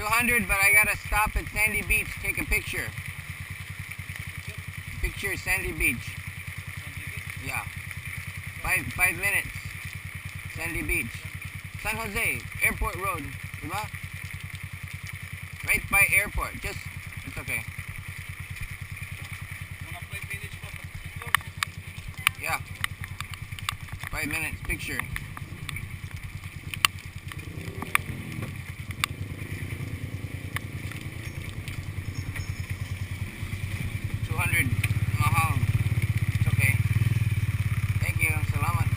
200, but I gotta stop at Sandy Beach, take a picture. Picture Sandy Beach. Yeah. 5 minutes. Sandy Beach. San Jose, Airport Road. Diba? Right by airport. Just, it's okay. Yeah. 5 minutes, picture. Mahal. It's okay. Thank you. Salamat.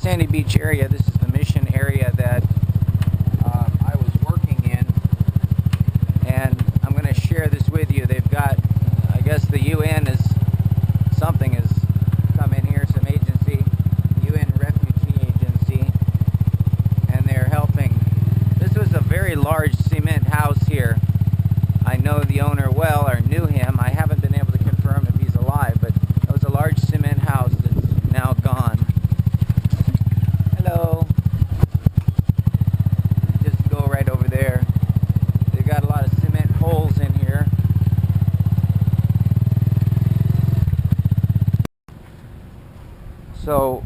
Sandy Beach area. This is the mission area that I was working in, and I'm going to share this with you. They've got, I guess the UN is, something has come in here, some agency, UN Refugee Agency, and they're helping. This was a very large cement house here. I know the owner well, or knew him. I haven't been able to confirm if he's alive, but it was a large cement house that's now gone. Hello. Just go right over there. They've got a lot of cement holes in here. So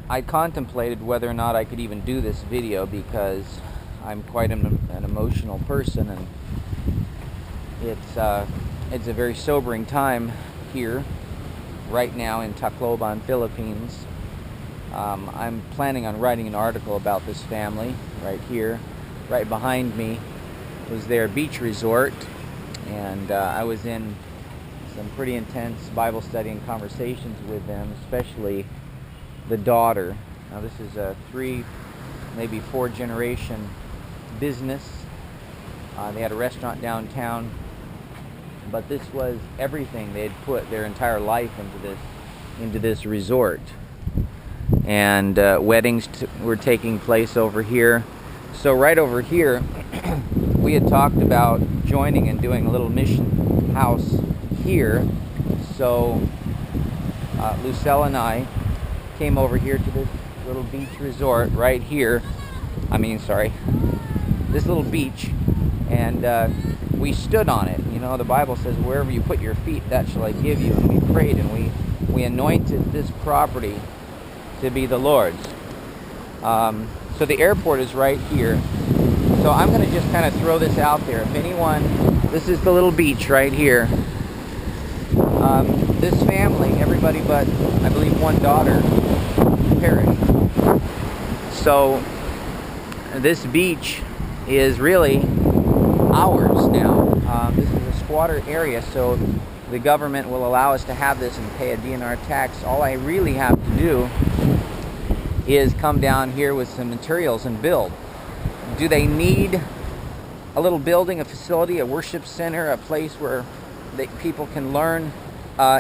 I contemplated whether or not I could even do this video, because I'm quite an emotional person, and it's a very sobering time here right now in Tacloban, Philippines. I'm planning on writing an article about this family right here. Right behind me was their beach resort, and I was in some pretty intense Bible study and conversations with them, especially the daughter. Now this is a 3, maybe 4 generation business. They had a restaurant downtown, but this was everything. They had put their entire life into this resort. And weddings were taking place over here. So right over here, we had talked about joining and doing a little mission house here. So Lucelle and I came over here to this little beach resort right here. This little beach, and we stood on it. You know, the Bible says, wherever you put your feet, that shall I give you. And we prayed, and we anointed this property to be the Lord's. So the airport is right here. So I'm going to just kind of throw this out there. If anyone, this is the little beach right here. This family, everybody but I believe one daughter, perished. So this beach is really ours now. This is a squatter area, so the government will allow us to have this and pay a DNR tax. All I really have to do is come down here with some materials and build. Do they need a little building, a facility, a worship center, a place where people can learn?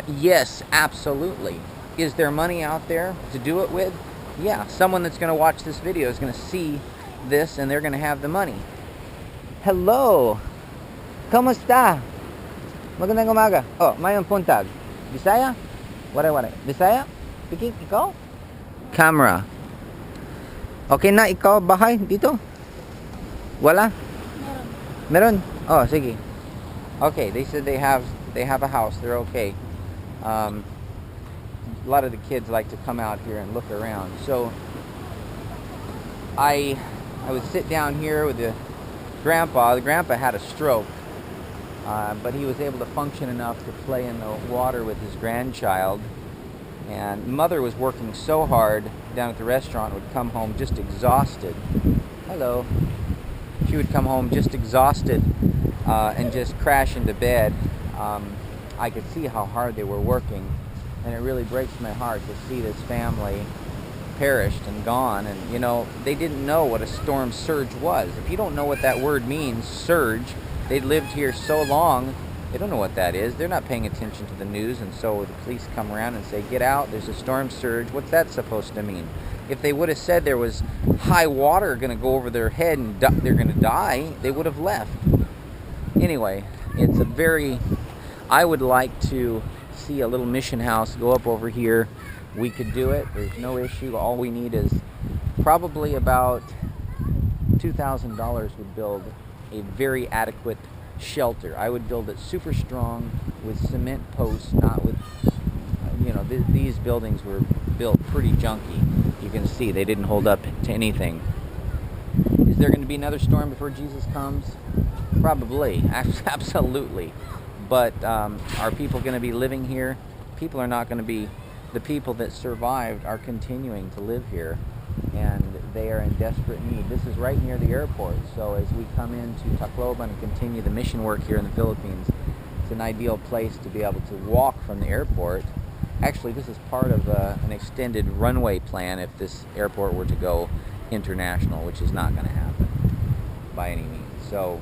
Yes, absolutely. Is there money out there to do it with? Yeah, someone that's going to watch this video is going to see this and they're going to have the money. Hello! ¿Cómo está? Magandang umaga. Oh, mayroong puntag. Bisaya? Wala. Bisaya? Speaking? Ikaw? Camera. Okay na ikaw bahay dito? Wala? Meron. Oh, sige. Okay, they said they have a house. They're okay. A lot of the kids like to come out here and look around. So I would sit down here with the grandpa. The grandpa had a stroke, but he was able to function enough to play in the water with his grandchild. And mother was working so hard down at the restaurant, would come home just exhausted. Hello. She would come home just exhausted and just crash into bed. I could see how hard they were working, and it really breaks my heart to see this family perished and gone. And you know, they didn't know what a storm surge was. If you don't know what that word means, surge, they'd lived here so long, they don't know what that is. They're not paying attention to the news, and so the police come around and say, get out, there's a storm surge. What's that supposed to mean? If they would have said there was high water going to go over their head and they're going to die, they would have left. Anyway, it's a very... I would like to see a little mission house go up over here. We could do it. There's no issue. All we need is probably about $2,000 would build a very adequate shelter. I would build it super strong with cement posts, not with, you know, these buildings were built pretty junky. You can see they didn't hold up to anything. Is there going to be another storm before Jesus comes? Probably, absolutely. But are people going to be living here? People are not going to be. The people that survived are continuing to live here, and they are in desperate need. This is right near the airport, so as we come into Tacloban and continue the mission work here in the Philippines, it's an ideal place to be able to walk from the airport. Actually, this is part of an extended runway plan if this airport were to go international, which is not going to happen by any means. So,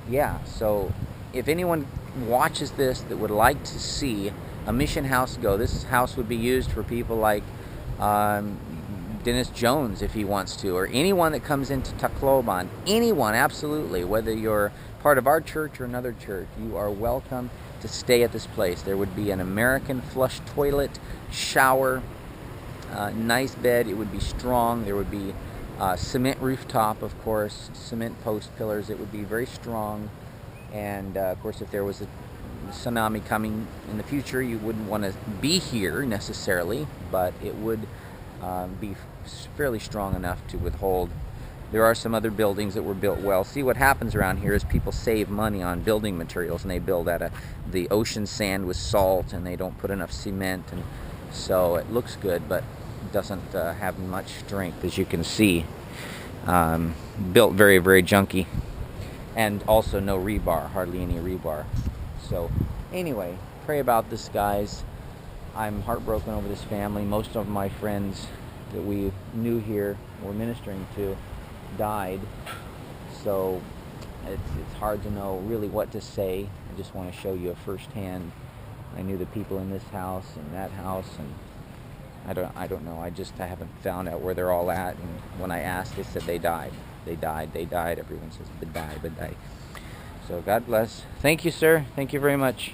yeah, so if anyone watches this that would like to see a mission house go, this house would be used for people like Dennis Jones if he wants to, or anyone that comes into Tacloban. Anyone, absolutely, whether you're part of our church or another church, you are welcome to stay at this place. There would be an American flush toilet, shower, nice bed. It would be strong. There would be cement rooftop, of course, cement post pillars. It would be very strong. And of course, if there was a tsunami coming in the future, you wouldn't want to be here necessarily, but it would be fairly strong enough to withhold. There are some other buildings that were built well. See, what happens around here is people save money on building materials, and they build out of the ocean sand with salt, and they don't put enough cement, and So it looks good, but doesn't have much strength, as you can see. Built very, very junky, and also no rebar, hardly any rebar. So anyway, pray about this, guys. I'm heartbroken over this family. Most of my friends that we knew here, were ministering to, died. So it's hard to know really what to say. I just want to show you a firsthand. I knew the people in this house and that house, and I don't know. I haven't found out where they're all at. And when I asked, they said they died. They died. Everyone says, but die. So God bless. Thank you, sir. Thank you very much.